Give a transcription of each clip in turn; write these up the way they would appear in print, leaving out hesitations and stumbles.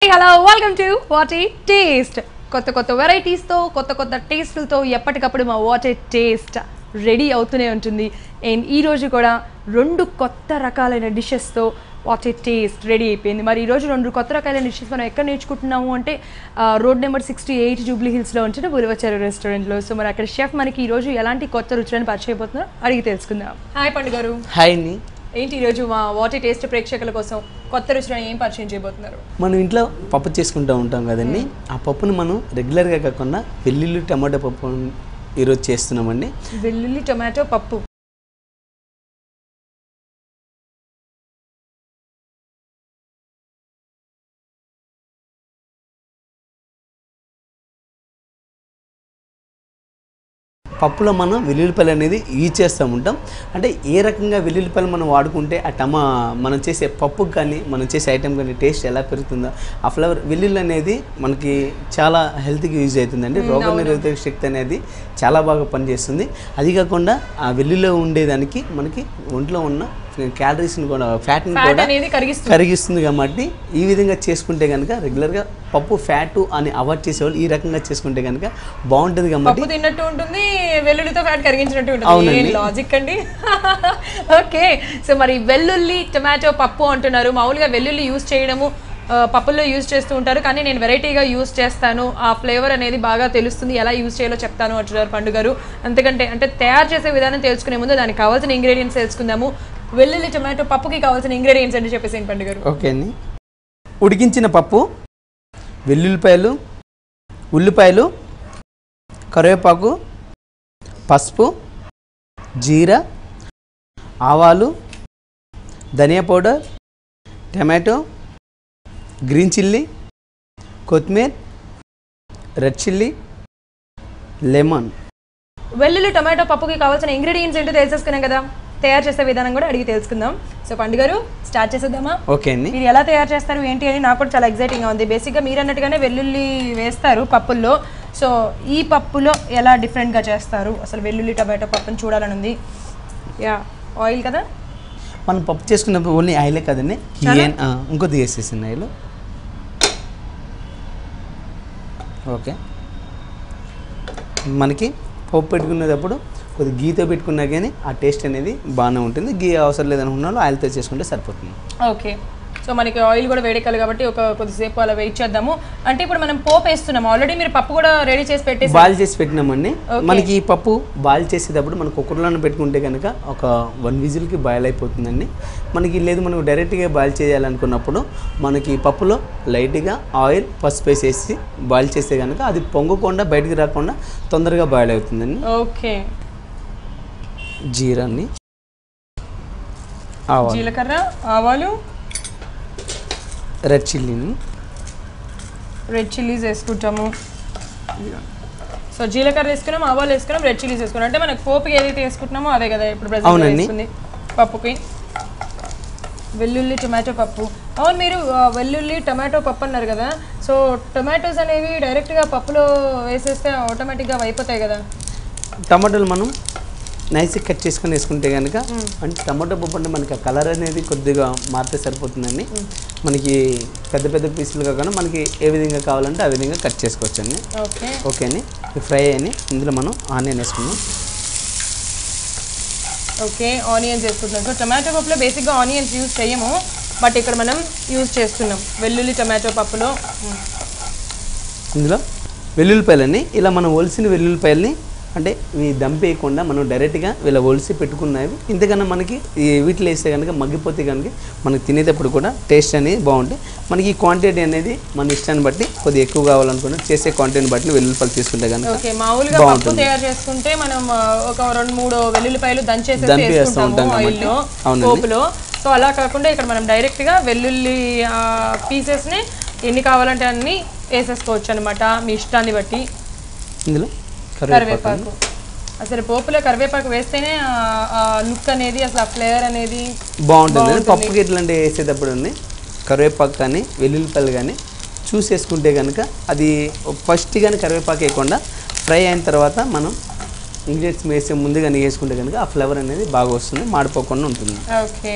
Hello welcome to what a taste. కొత్త కొత్త వెరైటీస్తో కొత్త కొత్త టేస్ట్లతో ఎప్పటికప్పుడు మా వాట్ ఏ టేస్ట్ రెడీ అవుతూనే ఉంటుంది. అండ్ ఈరోజు కూడా రెండు కొత్త రకాలైన డిషెస్తో వాట్ ఏ టేస్ట్ రెడీ అయిపోయింది. మరి ఈరోజు రెండు కొత్త రకాలైన డిషెస్ మనం ఎక్కడ నేర్చుకుంటున్నాము అంటే రోడ్ నెంబర్ 68 జూబ్లీ హిల్స్లో ఉంచిన ఉలవచారు రెస్టారెంట్లో. సో మరి అక్కడ షెఫ్ మనకి ఈరోజు ఎలాంటి కొత్త రుచులను పరిచయం అయిపోతున్నారో అడిగి తెలుసుకుందాం. హాయ్ పండు గారు. హాయ్ అండి. ఏంటి ఈరోజు మా వాట్ ఏ టేస్ట్ ప్రేక్షకుల కోసం కొత్త రుచులను ఏం పరిచయం చేయబోతున్నారు? మనం ఇంట్లో పప్పు చేసుకుంటూ ఉంటాం కదండి. ఆ పప్పును మనం రెగ్యులర్గా కాకుండా వెల్లుల్లి టమాటో పప్పు ఈరోజు చేస్తున్నామండి. వెల్లుల్లి టొమాటో పప్పు. పప్పులో మనం వెల్లుల్లిపాయలు అనేది యూజ్ చేస్తూ ఉంటాం. అంటే ఏ రకంగా వెల్లుల్లిపాయలు మనం వాడుకుంటే ఆ మనం చేసే పప్పుకి కానీ మనం చేసే ఐటెం కానీ టేస్ట్ ఎలా పెరుగుతుందో ఆ ఫ్లేవర్ వెల్లుల్లి అనేది మనకి చాలా హెల్త్కి యూజ్ అవుతుందండి. రోగనిరోధక శక్తి అనేది చాలా బాగా పనిచేస్తుంది. అది కాకుండా ఆ వెల్లుల్లిలో ఉండేదానికి మనకి ఒంట్లో ఉన్న క్యాలరీస్ని కూడా ఫ్యాట్ని కూడా కరిగిస్తుంది. కాబట్టి ఈ విధంగా చేసుకుంటే కనుక రెగ్యులర్గా పప్పు ఫ్యాట్ అని అవాయిడ్ చేసేవాళ్ళు ఈ రకంగా చేసుకుంటే కనుక బాగుంటుంది. కాబట్టి తిన్నట్టు ఉంటుంది, వెల్లుల్లితో ఫ్యాట్ కరిగించినట్టు ఉంటుంది. లాజిక్ అండి. ఓకే, సో మరి వెల్లుల్లి టొమాటో పప్పు అంటున్నారు. మామూలుగా వెల్లుల్లి యూజ్ చేయడము పప్పుల్లో యూజ్ చేస్తూ ఉంటారు, కానీ నేను వెరైటీగా యూజ్ చేస్తాను, ఆ ఫ్లేవర్ అనేది బాగా తెలుస్తుంది, ఎలా యూజ్ చేయాలో చెప్తాను అంటున్నారు పండు గారు. అంతకంటే అంటే తయారు చేసే విధానం తెలుసుకునే ముందు దానికి కావాల్సిన ఇంగ్రీడియంట్స్ తెలుసుకుందాము. వెల్లుల్లి టొమాటో పప్పుకి కావాల్సిన ఇంగ్రీడియంట్స్ అని చెప్పేసి పండు గారు. ఓకే అండి. ఉడికించిన పప్పు, వెల్లుల్లిపాయలు, ఉల్లిపాయలు, కరివేపాకు, పసుపు, జీరా, ఆవాలు, ధనియా పౌడర్, టమాటో, గ్రీన్ చిల్లీ, కొత్తిమీర, రెడ్ చిల్లీ, లెమన్. వెల్లుల్లి టొమాటో పప్పుకి కావాల్సిన ఇంగ్రీడియంట్స్ ఏంటో తెలిసేసుకున్నాం కదా, తయారు చేసే విధానం కూడా అడిగి తెలుసుకుందాం. సో పండు గారు స్టార్ట్ చేసేద్దామా? ఓకే అండి. మీరు ఎలా తయారు చేస్తారు ఏంటి అని నాకు కూడా చాలా ఎక్సైటింగ్గా ఉంది. బేసిక్గా మీరు అన్నట్టుగానే వెల్లుల్లి వేస్తారు పప్పుల్లో. సో ఈ పప్పులో ఎలా డిఫరెంట్గా చేస్తారు అసలు వెల్లుల్లి టొమాటో పప్పుని చూడాలని ఉంది. యా, ఆయిల్ కదా మనం పప్పు చేసుకున్నప్పుడు ఓన్లీ ఆయిలే కదండి, ఇంకొద్ది వేసేసింది ఆయిల్. ఓకే, మనకి పప్పు పెట్టుకునేటప్పుడు కొద్దిగా గీతో పెట్టుకున్నా కానీ ఆ టేస్ట్ అనేది బాగానే ఉంటుంది. గీ అవసరం లేదనుకున్న వాళ్ళు ఆయిల్తో చేసుకుంటే సరిపోతుంది. ఓకే, సో మనకి ఆయిల్ కూడా వేడెక్కాలి కాబట్టి కొద్దిసేపు అలా వెయిట్ చేద్దాము. అంటే ఇప్పుడు మనం పోపు వేస్తున్నాము, ఆల్రెడీ మీరు పప్పు కూడా రెడీ చేసి పెట్టేసి బాయిల్ చేసి పెట్టినామండి. మనకి ఈ పప్పు బాయిల్ చేసేటప్పుడు మనం కుక్కర్లోనే పెట్టుకుంటే కనుక ఒక 1 విజిల్కి బాయిల్ అయిపోతుందండి. మనకి లేదు మనకు డైరెక్ట్గా బాయిల్ చేయాలనుకున్నప్పుడు మనకి పప్పులో లైట్గా ఆయిల్, పసుపు వేసేసి బాయిల్ చేస్తే కనుక అది పొంగకుండా బయటికి రాకుండా తొందరగా బాయిల్ అవుతుందండి. ఓకే, జీరాన్ని, జీలకర్ర, ఆవాలు, రెడ్ చిల్లీని, రెడ్ చిల్లీస్ వేసుకుంటాము. సో జీలకర్ర వేసుకున్నాం, ఆవాలు వేసుకున్నాం, రెడ్ చిల్లీస్ వేసుకున్నాం. అంటే మనకు పోపుకి ఏదైతే వేసుకుంటున్నామో అదే కదా ఇప్పుడు ప్రెజెంట్ వేసుకుంది పప్పుకి. వెల్లుల్లి టొమాటో పప్పు. అవును, మీరు వెల్లుల్లి టొమాటో పప్పు అన్నారు కదా, సో టొమాటోస్ అనేవి డైరెక్ట్గా పప్పులో వేసేస్తే ఆటోమేటిక్గా అయిపోతాయి కదా. టమాటోలు మనం నైస్గా కట్ చేసుకొని వేసుకుంటే కనుక అంటే టమాటో పప్పు అంటే మనకి ఆ కలర్ అనేది కొద్దిగా మారితే సరిపోతుందండి. మనకి పెద్ద పెద్ద పీసులు కాకుండా మనకి ఏ విధంగా కావాలంటే ఆ విధంగా కట్ చేసుకోవచ్చు అండి. ఓకే అండి, ఫ్రై అని ఇందులో మనం ఆనియన్ వేసుకున్నాం. ఓకే, ఆనియన్స్ వేసుకుంటున్నాం. సో టొమాటో పప్పులో బేసిక్గా ఆనియన్స్ యూజ్ చేయము, బట్ ఇక్కడ మనం యూజ్ చేస్తున్నాం వెల్లుల్లి టొమాటో పప్పులో. ఇందులో వెల్లుల్లిపాయలని ఇలా మనం ఒలిసిన వెల్లుల్లిపాయలని అంటే ఇవి దంపేయకుండా మనం డైరెక్ట్గా వీళ్ళ ఒలిసి పెట్టుకున్నవి. ఇంతకన్నా మనకి వీటిలో వేస్తే కనుక మగ్గిపోతే కనుక మనకి తినేటప్పుడు కూడా టేస్ట్ అనేది బాగుంటుంది. మనకి ఈ క్వాంటిటీ అనేది మన ఇష్టాన్ని బట్టి కొద్దిగా ఎక్కువ కావాలనుకున్నా చేసే క్వాంటిటీని బట్టి వెల్లుల్లిపాయలు తీసుకుంటే కనుక మామూలుగా పప్పు తయారు చేసుకుంటే మనం ఒక 2-3 వెల్లుల్లిపాయలు దంపేస్తూ ఉంటాం ఆయిల్లో, పోపులో. సో అలా కాకుండా ఇక్కడ మనం డైరెక్ట్గా వెల్లుల్లి పీసెస్ని ఎన్ని కావాలంటే అన్ని వేసేసుకోవచ్చు అనమాట మీ ఇష్టాన్ని బట్టి. ఇందులో కరివేపాకు, అసలు పోపులో కరివేపాకు వేస్తేనే లుక్ అనేది అసలు ఆ ఫ్లేవర్ అనేది బాగుంటుంది. పప్పుకి ఎట్లాంటి వేసేటప్పుడు కరివేపాకు కానీ వెల్లుల్లిపాయలు కానీ చూసేసుకుంటే కనుక అది ఫస్ట్ కానీ కరివేపాకు వేయకుండా ఫ్రై అయిన తర్వాత మనం ఇంగ్రీడియంట్స్ వేసే ముందుగానే వేసుకుంటే కనుక ఆ ఫ్లేవర్ అనేది బాగా వస్తుంది, మాడిపోకుండా ఉంటుంది. ఓకే,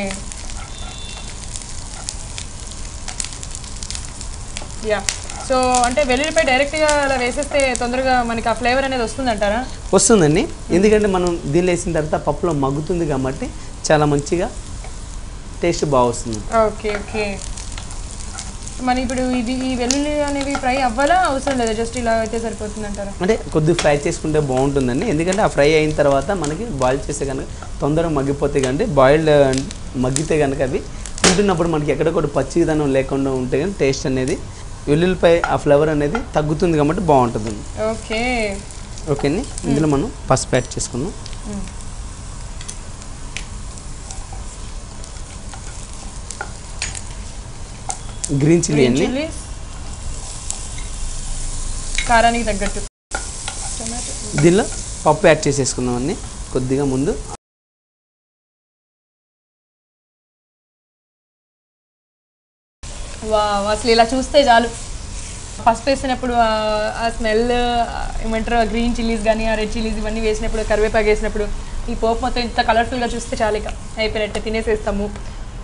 యా సో అంటే వెల్లుల్లిపై డైరెక్ట్గా అలా వేసేస్తే తొందరగా మనకి ఆ ఫ్లేవర్ అనేది వస్తుందంటారా? వస్తుందండి, ఎందుకంటే మనం దీనిలో వేసిన తర్వాత పప్పులో మగ్గుతుంది కాబట్టి చాలా మంచిగా టేస్ట్ బాగా వస్తుంది. Okay okay. మన ఇప్పుడు ఇది ఈ వెల్లుల్లి అనేవి ఫ్రై అవ్వాలా అవసరం లేదా, జస్ట్ ఇలా అయితే సరిపోతుంది అంటారా? అంటే కొద్దిగా ఫ్రై చేసుకుంటే బాగుంటుందండి, ఎందుకంటే ఆ ఫ్రై అయిన తర్వాత మనకి బాయిల్ చేస్తే కనుక తొందరగా మగ్గిపోతాయి. కానీ బాయిల్డ్ మగ్గితే కనుక అవి తింటున్నప్పుడు మనకి ఎక్కడ కూడా పచ్చిదనం లేకుండా ఉంటే కానీ టేస్ట్ అనేది వెల్లుల్లిపై ఆ ఫ్లేవర్ అనేది తగ్గుతుంది కాబట్టి బాగుంటుంది. ఓకే ఓకే అండి, ఇందులో మనం పసుపు యాడ్ చేసుకున్నాం. గ్రీన్ చిల్లీ అండి, కారానికి తగ్గట్టు. దీనిలో పప్పు యాడ్ చేసేసుకున్నాం అండి కొద్దిగా ముందు. వావ్, అసలు ఇలా చూస్తే చాలు పసుపు వేసినప్పుడు ఆ స్మెల్ ఏమంటారు, గ్రీన్ చిల్లీస్ కానీ ఆ రెడ్ చిల్లీస్ ఇవన్నీ వేసినప్పుడు, కరివేపాకు వేసినప్పుడు ఈ పోపు మొత్తం ఇంత కలర్ఫుల్గా చూస్తే చాలు, ఇక అయిపోయినట్టే తినేసేస్తాము.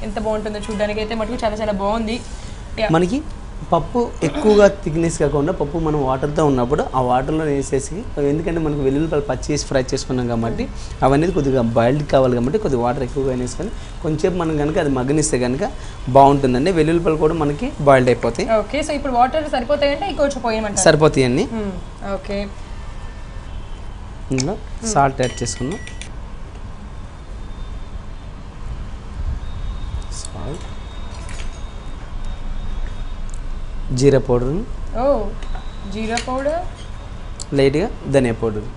ఎంత బాగుంటుందో చూడడానికి అయితే మటుకు చాలా చాలా బాగుంది. మనకి పప్పు ఎక్కువగా థిక్నెస్ కాకుండా పప్పు మనం వాటర్తో ఉన్నప్పుడు ఆ వాటర్లో వేసేసి, ఎందుకంటే మనకు వెల్లుల్లిపాయలు పచ్చి వేసి ఫ్రై చేసుకున్నాం కాబట్టి అవన్నీ కొద్దిగా బాయిల్డ్ కావాలి కాబట్టి కొద్దిగా వాటర్ ఎక్కువగా వేసుకొని కొంచెం మనం కనుక అది మగ్గనిస్తే కనుక బాగుంటుందండి. వెల్లుల్లిపాయలు కూడా మనకి బాయిల్డ్ అయిపోతాయి. ఓకే, సో ఇప్పుడు వాటర్ సరిపోతాయంటే ఇంకొంచెం పోయమంటారు? సరిపోతాయండి. ఓకే, ఇందులో సాల్ట్ యాడ్ చేసుకున్నాం. సాల్ట్, జీరా పౌడర్, జీరా పౌడర్, లైట్గా ధనియా పౌడర్.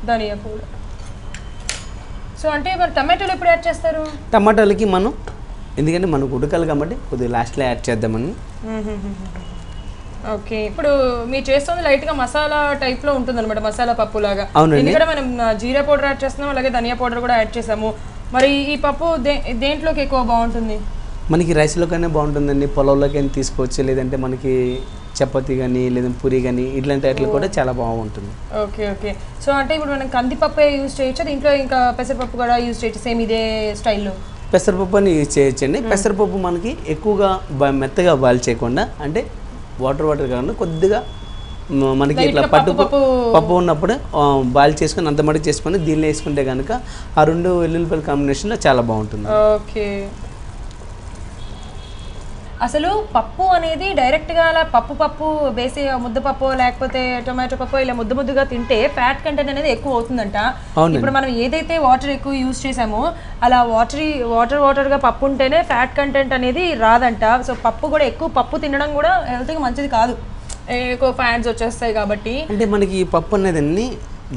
సో అంటే మరి టమాటోలు ఎప్పుడు యాడ్ చేస్తారు? టమాటాలకి మనం ఎందుకంటే మనకు ఉడకాలి కాబట్టి కొద్దిగా లాస్ట్లో యాడ్ చేద్దామని. ఓకే, ఇప్పుడు మీరు చేస్తుంది లైట్గా మసాలా టైప్లో ఉంటుంది అనమాట, మసాలా పప్పు లాగా. ఎందుకంటే మనం జీరా పౌడర్ యాడ్ చేస్తున్నాం, అలాగే ధనియా పౌడర్ కూడా యాడ్ చేసాము. మరి ఈ పప్పు దేంట్లోకి ఎక్కువ బాగుంటుంది? మనకి రైస్లోకైనా బాగుంటుందండి, పొలంలోకైనా తీసుకోవచ్చు, లేదంటే మనకి చపాతీ కానీ లేదంటే పూరి కానీ ఇట్లాంటి వాటిలో కూడా చాలా బాగుంటుంది. Okay okay. సో అంటే ఇప్పుడు మనం కందిపప్పే యూజ్ చేయొచ్చు దీంట్లో, ఇంకా పెసరపప్పు కూడా యూజ్ చేయొచ్చు సేమ్ ఇదే స్టైల్లో? పెసరపప్పు అని యూజ్ చేయొచ్చండి. పెసరపప్పు మనకి ఎక్కువగా మెత్తగా బాయిల్ చేయకుండా, అంటే వాటర్ కాకుండా కొద్దిగా మనకి ఇట్లా పప్పు ఉన్నప్పుడు బాయిల్ చేసుకొని అంత మటుకు చేసుకొని దీనిలో వేసుకుంటే కనుక ఆ రెండు వెల్లుల్లిపాయల కాంబినేషన్లో చాలా బాగుంటుంది. ఓకే, అసలు పప్పు అనేది డైరెక్ట్గా అలా పప్పు వేసి ముద్దపప్పు లేకపోతే టొమాటో పప్పు ఇలా ముద్దగా తింటే ఫ్యాట్ కంటెంట్ అనేది ఎక్కువ అవుతుందంట. ఇప్పుడు మనం ఏదైతే వాటర్ ఎక్కువ యూజ్ చేసామో అలా వాటర్గా పప్పు ఉంటేనే ఫ్యాట్ కంటెంట్ అనేది రాదంట. సో పప్పు కూడా ఎక్కువ పప్పు తినడం కూడా హెల్త్కి మంచిది కాదు, ఎక్కువ ఫ్యాట్స్ వచ్చేస్తాయి కాబట్టి. అంటే మనకి ఈ పప్పు అనేది అన్ని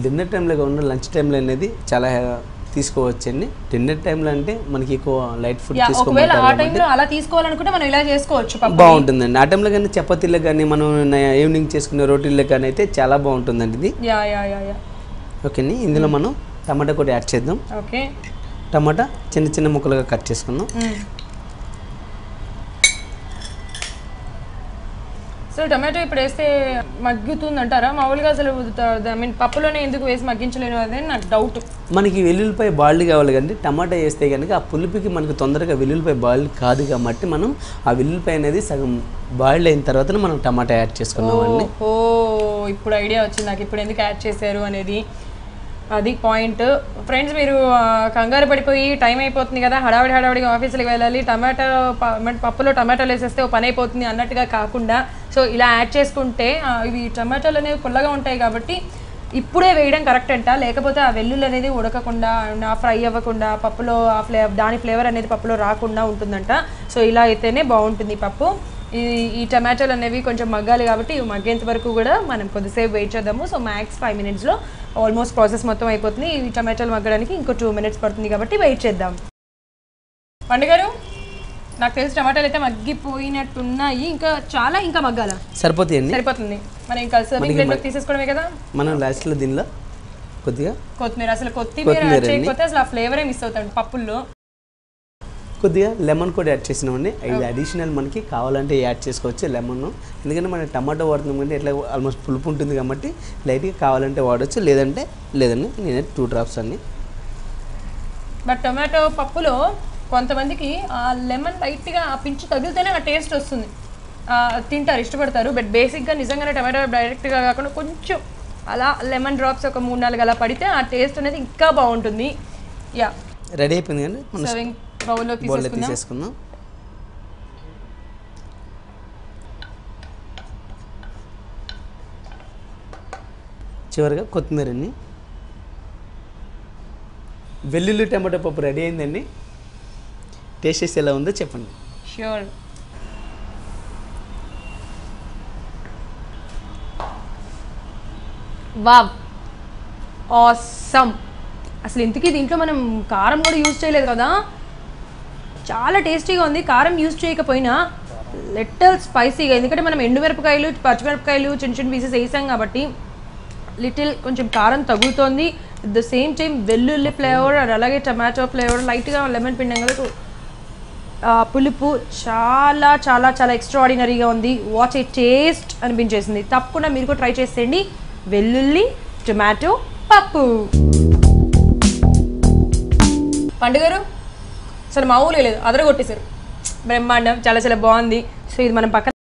డిన్నర్ టైంలో కాకుండా లంచ్ టైంలో అనేది చాలా తీసుకోవచ్చండి. డిన్నర్ టైంలో అంటే మనకి ఎక్కువ లైట్ ఫుడ్ అలా తీసుకోవాలనుకుంటే మనం ఇలా చేసుకోవచ్చు, బాగుంటుందండి. ఆ టైంలో కానీ చపాతీలకు కానీ మనం ఈవినింగ్ చేసుకునే రోటీలకు కానీ అయితే చాలా బాగుంటుందండి ఇది. ఓకే అండి, ఇందులో మనం టమాటా కూడా యాడ్ చేద్దాం. ఓకే, టమాటా చిన్న ముక్కలుగా కట్ చేసుకుందాం. సో టమాటో ఇప్పుడు వేస్తే మగ్గుతుంది అంటారా మామూలుగా? అసలు ఐ మీన్ పప్పులోనే ఎందుకు వేసి మగ్గించలేను అదే నాకు డౌట్. మనకి వెల్లుల్లిపాయ బాయిల్డ్ కావాలి కానీ టమాటా వేస్తే కనుక ఆ పులుపుకి మనకు తొందరగా వెల్లుల్లిపాయ బాయిల్డ్ కాదు కాబట్టి మనం ఆ వెల్లుల్లిపాయ అనేది సగం బాయిల్డ్ అయిన తర్వాత మనం టమాటా యాడ్ చేసుకున్నామండి. ఇప్పుడు ఐడియా వచ్చింది నాకు, ఇప్పుడు ఎందుకు యాడ్ చేశారు అనేది. అది పాయింట్. ఫ్రెండ్స్, మీరు కంగారు పడిపోయి టైం అయిపోతుంది కదా, హడావిడిగా ఆఫీసులకు వెళ్ళాలి, పప్పులో టమాటాలు వేసేస్తే ఓ పని అయిపోతుంది అన్నట్టుగా కాకుండా, సో ఇలా యాడ్ చేసుకుంటే ఇవి టమాటాలు అనేవి పుల్లగా ఉంటాయి కాబట్టి ఇప్పుడే వేయడం కరెక్ట్ అంట. లేకపోతే ఆ వెల్లుల్లి అనేది ఉడకకుండా ఫ్రై అవ్వకుండా పప్పులో దాని ఫ్లేవర్ అనేది పప్పులో రాకుండా ఉంటుందంట. సో ఇలా అయితేనే బాగుంటుంది పప్పు. ఈ టమాటాలు అనేవి కొంచెం మగ్గాలి కాబట్టి ఇవి మగ్గేంత వరకు కూడా మనం కొద్దిసేపు వెయిట్ చేద్దాము. సో మ్యాక్స్ 5 minutesలో ఆల్మోస్ట్ ప్రాసెస్ మొత్తం అయిపోతుంది. ఈ టమాటాలు మగ్గడానికి ఇంకో 2 minutes పడుతుంది కాబట్టి వెయిట్ చేద్దాం. పండుగారు, నాకు తెలిసి టమాటాలు అయితే మగ్గిపోయినట్టున్నాయి, ఇంకా మగ్గాల? సరిపోతుంది. మనం ఇంకా సర్వింగ్ ప్లేట్లోకి తీసేసుకోవడమే కదా. మనం లాస్ట్లో దీనిలో కొద్దిగా కొత్తిమీర, అసలు కొత్తిమీర చేయకపోతే అసలు ఆ ఫ్లేవరే మిస్ అవుతాడు పప్పుల్లో. కొద్దిగా లెమన్ కూడా యాడ్ చేసినామండి. ఇది అడిషనల్, మనకి కావాలంటే యాడ్ చేసుకోవచ్చు లెమన్, ఎందుకంటే మనం టమాటో వాడుతున్నాం అంటే ఎట్లా ఆల్మోస్ట్ పులుపు ఉంటుంది కాబట్టి లైట్గా కావాలంటే వాడచ్చు, లేదండి నేనే 2 drops అన్ని. బట్ టొమాటో పప్పులో కొంతమందికి ఆ లెమన్ లైట్గా ఆ పించి తగిలితేనే ఆ టేస్ట్ వస్తుంది. తింటారు, ఇష్టపడతారు. బట్ బేసిక్గా నిజంగానే టమాటో డైరెక్ట్గా కాకుండా కొంచెం అలా లెమన్ డ్రాప్స్ ఒక 3-4 అలా పడితే ఆ టేస్ట్ అనేది ఇంకా బాగుంటుంది. యా, రెడీ అయిపోయింది కానీ మనం సర్వింగ్ బౌల్లో బౌల్లో తీసేసుకుందాం. తీసేసుకుందాం. చివరిగా కొత్తిమీరని. వెల్లుల్లి టమాటో పప్పు రెడీ అయిందండి. టేస్ట్ చేసి ఎలా ఉందో చెప్పండి. ష్యూర్. Wow, awesome. అసలు ఇంతకీ దీంట్లో మనం కారం కూడా యూజ్ చేయలేదు కదా, చాలా టేస్టీగా ఉంది. కారం యూజ్ చేయకపోయినా లిటిల్ స్పైసీగా, ఎందుకంటే మనం ఎండుమిరపకాయలు పచ్చిమిరపకాయలు చిన్న చిన్న పీసెస్ వేసాం కాబట్టి లిటిల్ కొంచెం కారం తగులుతోంది. అట్ ద సేమ్ టైం వెల్లుల్లి ఫ్లేవర్ అండ్ అలాగే టమాటో ఫ్లేవర్, లైట్గా లెమన్ పిండి కదా, పులుపు చాలా చాలా చాలా ఎక్స్ట్రాడినరీగా ఉంది. వాట్ ఏ టేస్ట్ అనిపించేసింది. తప్పకుండా మీరు కూడా ట్రై చేసేయండి. వెల్లుల్లి టొమాటో పప్పు. పండుగారు అసలు మామూలుగా లేదు, అదరగొట్టేశారు. బ్రహ్మాండం, చాలా చాలా బాగుంది. సో ఇది మనం పక్కన